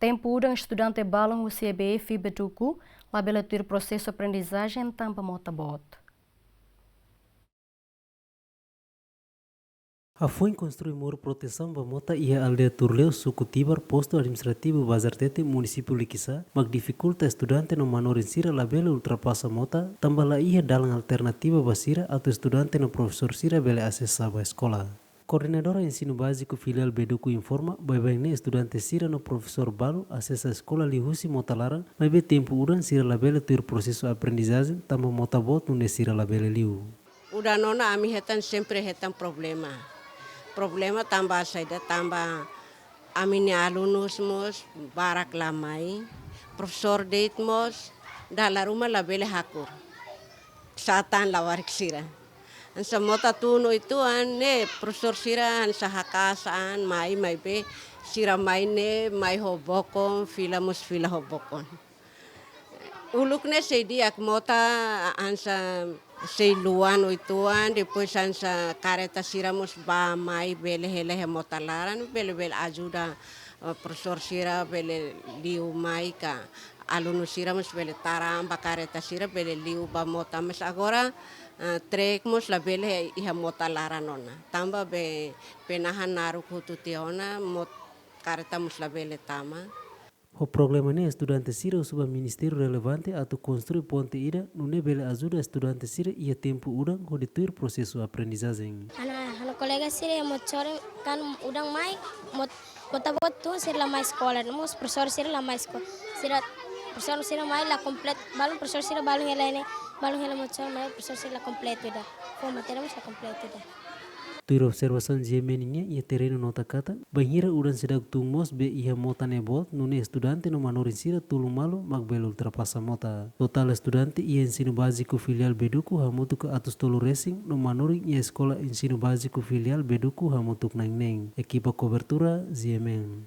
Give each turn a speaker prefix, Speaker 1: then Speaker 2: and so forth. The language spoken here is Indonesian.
Speaker 1: Tempo udang estudante balang o CBF beduku, labela ter processo aprendizagem tampa motabot.
Speaker 2: A FUN construi muro proteção bamota e a aldeia Turleu, suku Tibar, posto administrativo Bazartete, município Liquissa, mag dificulta estudante no manor insira labela ultrapassa mota, tambala ia dalang alternativa basira atau estudante no professor sira bele acessava a escola. Coordenadora ensino básico filial Beduku informa, baik-baiknya estudante sira no professor Balu acessa a escola lihusi mota larang, mas be tempo uran sira labela ter processo aprendizagem, tamba mota bot no sira labela liu.
Speaker 3: Udah nona ami hetan sempre hetan problema tambah saja tambah amini alunus mos barak lamai profesor date mos dala rumah labele hakur satan lawarik sira ansa mota tuno itu ane profesor sira ansa hakasaan mai be sira maine mai hobokon fila hobokon ulukne sediak mota ansa sei luan oituan depois ansa careta siramos ba mai bele hele motalaran bele ajuda professor sira bele liu mai ka aluno siramos bele taramba careta sira bele liu ba mota mas agora trekmos la bele iha motalaran ona tamba be penahan naru kututiona mot careta mus la bele tama.
Speaker 2: O problema é estudante sira suba ministério relevante atau construir ponte ida nune bele ajuda estudante sira ia tempo udang ho dituir processo aprendizagem.
Speaker 4: Ana colega sira mo chore kan udang mai mot botabot tu sira la mais escola mos professor sira la mais sira professor sira mai la complet balon professor sira balon hela mo chore mai professor sira la completo ida fo matéria mo completo ida.
Speaker 2: Tuir observação gemeninha ia terreno nota kata, banhira udan sedag tungmos be ia mota nebot nune estudante no manorin sira tulung malu magbel ultrapassa mota. Total estudante ia ensino básico filial Beduku hamutuk atus tolu racing no manorin ia escola ensino básico filial Beduku hamutuk neng. Equipa cobertura GMN.